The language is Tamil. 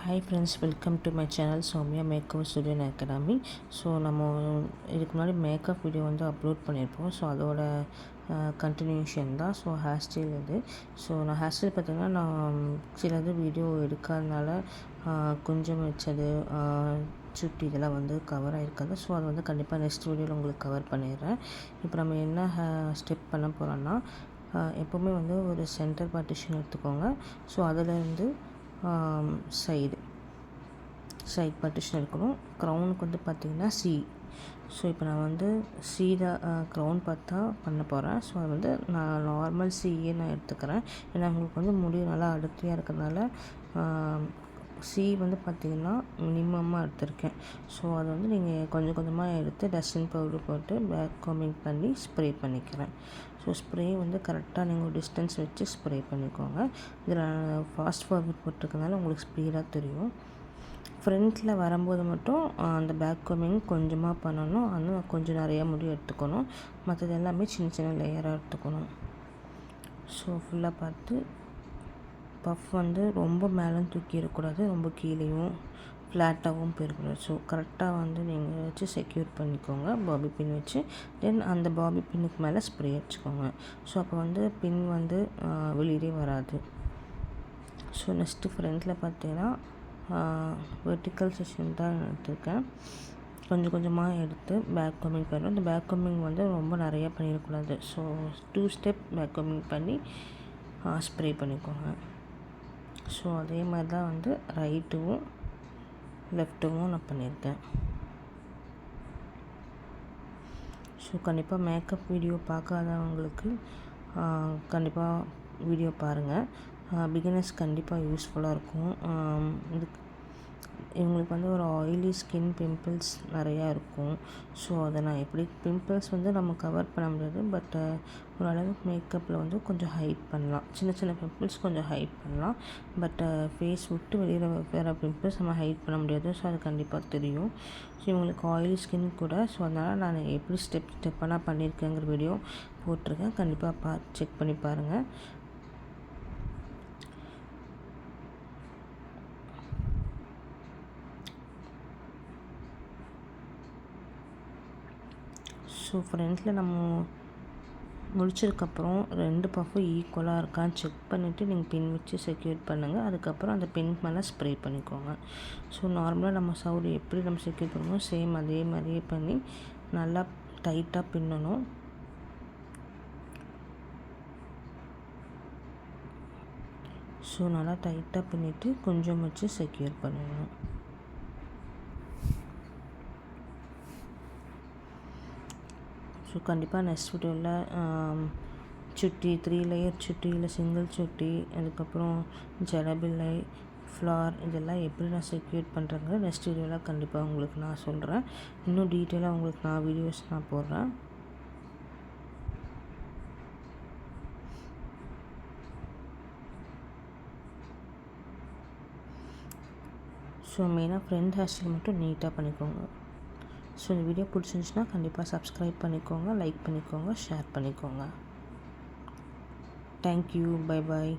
Hi friends, welcome to my channel Soumya makeup studio academy. So நம்ம இதுக்கு முன்னாடி மேக்கப் வீடியோ வந்து அப்லோட் பண்ணியிருப்போம். ஸோ அதோட கண்டினியூஷன் தான். ஸோ ஹேர் ஸ்டைல் இது. ஸோ நான் ஹேர் ஸ்டைல் பார்த்திங்கன்னா நான் சிலது வீடியோ எடுக்காதனால கொஞ்சம் வச்சது சுட்டி இதெல்லாம் வந்து கவர் ஆகிருக்காது. ஸோ அது வந்து கண்டிப்பாக நெக்ஸ்ட் வீடியோவில் உங்களுக்கு கவர் பண்ணிடுறேன். இப்போ நம்ம என்ன ஸ்டெப் பண்ண போகிறோன்னா, எப்போவுமே வந்து ஒரு சென்டர் பார்ட்டிஷன் எடுத்துக்கோங்க. ஸோ அதிலேருந்து சைடு பார்ட்டிஷன் இருக்கணும். க்ரௌனுக்கு வந்து பார்த்திங்கன்னா சி. ஸோ இப்போ நான் வந்து சீதா க்ரௌன் பார்த்தா பண்ண போகிறேன். ஸோ அது வந்து நான் நார்மல் சியே நான் எடுத்துக்கிறேன். ஏன்னா உங்களுக்கு வந்து முடி நல்லா அடர்த்தியாக இருக்கிறதுனால சி வந்து பார்த்திங்கன்னா மினிமமாக எடுத்திருக்கேன். ஸோ அதை வந்து நீங்கள் கொஞ்சம் கொஞ்சமாக எடுத்து டஸ்டின் பவுடர் போட்டு பேக் காமிங் பண்ணி ஸ்ப்ரே பண்ணிக்கிறேன். ஸோ ஸ்ப்ரே வந்து கரெக்டாக நீங்கள் டிஸ்டன்ஸ் வச்சு ஸ்ப்ரே பண்ணிக்கோங்க. இதில் ஃபாஸ்ட் ஃபார்வர்ட் போட்டிருக்கனால உங்களுக்கு ஸ்பீடாக தெரியும். ஃப்ரண்ட்டில் வரும்போது மட்டும் அந்த பேக் காமிங் கொஞ்சமாக பண்ணணும். ஆனால் கொஞ்சம் நிறையா முடி எடுத்துக்கணும். மற்றது எல்லாமே சின்ன சின்ன லேயராக எடுத்துக்கணும். ஸோ ஃபுல்லாக பார்த்து பஃப் வந்து ரொம்ப மேலே தூக்கி இருக்கக்கூடாது, ரொம்ப கீழேயும் ஃப்ளாட்டாகவும் போயிருக்கூடாது. ஸோ கரெக்டாக வந்து நீங்கள் வச்சு செக்யூர் பண்ணிக்கோங்க பாபி பின் வச்சு. தென் அந்த பாபி பின்னுக்கு மேலே ஸ்ப்ரே வச்சுக்கோங்க. ஸோ அப்போ வந்து பின் வந்து வெளியே வராது. ஸோ நெக்ஸ்ட்டு ஃப்ரண்ட்டில் பார்த்தீங்கன்னா வெர்டிக்கல் செக்ஷன் தான் எடுத்திருக்கேன். கொஞ்சம் கொஞ்சமாக எடுத்து பேக் காமிங் பண்ணணும். இந்த பேக் காமிங் வந்து ரொம்ப நிறையா பண்ணிடக்கூடாது. ஸோ 2 ஸ்டெப் பேக் காமிங் பண்ணி ஸ்ப்ரே பண்ணிக்கோங்க. ஸோ அதே மாதிரி தான் வந்து ரைட்டும் லெஃப்ட்டும் நான் பண்ணியிருக்கேன். ஸோ கண்டிப்பாக மேக்கப் வீடியோ பார்க்காதவங்களுக்கு கண்டிப்பாக வீடியோ பாருங்கள். பிகினர்ஸ் கண்டிப்பாக யூஸ்ஃபுல்லாக இருக்கும். இவங்களுக்கு வந்து ஒரு ஆயிலி ஸ்கின், பிம்பிள்ஸ் நிறையா இருக்கும். ஸோ அதை நான் எப்படி பிம்பிள்ஸ் வந்து நம்ம கவர் பண்ண முடியாது. பட் ஓரளவுக்கு மேக்கப்பில் வந்து கொஞ்சம் ஹைட் பண்ணலாம். சின்ன சின்ன பிம்பிள்ஸ் கொஞ்சம் ஹைட் பண்ணலாம். பட் ஃபேஸ் விட்டு வெளியில் வேறு பிம்பிள்ஸ் நம்ம ஹைட் பண்ண முடியாது. ஸோ அது கண்டிப்பாக தெரியும். ஸோ இவங்களுக்கு ஆயிலி ஸ்கின் கூட. ஸோ அதனால் நான் எப்படி ஸ்டெப்பாக நான் பண்ணியிருக்கேங்கிற வீடியோ போட்டிருக்கேன். கண்டிப்பாக செக் பண்ணி பாருங்கள். ஸோ ஃப்ரண்ட்டில் நம்ம முடிச்சதுக்கப்புறம் 2 பஃப்பும் ஈக்குவலாக இருக்கான்னு செக் பண்ணிவிட்டு நீங்கள் பின் வச்சு செக்யூர் பண்ணுங்கள். அதுக்கப்புறம் அந்த பின் மேலே ஸ்ப்ரே பண்ணிக்கோங்க. ஸோ நார்மலாக நம்ம சவுடு எப்படி நம்ம செக்யூர் பண்ணுவோம் சேம் அதே மாதிரியே பண்ணி நல்லா டைட்டாக பின்னணும். ஸோ நல்லா டைட்டாக பின்னிட்டு கொஞ்சம் வச்சு செக்யூர் பண்ணணும். ஸோ கண்டிப்பாக நெக்ஸ்ட் வீடியோவில் சுட்டி 3 லேயர் சுட்டி இல்லை சிங்கிள் சுட்டி, அதுக்கப்புறம் ஜடபில்லை, ஃப்ளார் இதெல்லாம் எப்படி நான் செக்யூர் பண்ணுறேங்க நெக்ஸ்ட் வீடியோவில் கண்டிப்பாக உங்களுக்கு நான் சொல்கிறேன். இன்னும் டீட்டெயிலாக உங்களுக்கு நான் வீடியோஸ் நான் போடுறேன். ஸோ மெயினாக ஃப்ரண்ட் ஹேர் ஸ்டைல் மட்டும் நீட்டாக பண்ணிக்கோங்க. ஸோ இந்த வீடியோ பிடிச்சிருந்துச்சுன்னா கண்டிப்பாக சப்ஸ்கிரைப் பண்ணிக்கோங்க, லைக் பண்ணிக்கோங்க, ஷேர் பண்ணிக்கோங்க. தேங்க்யூ. Bye bye.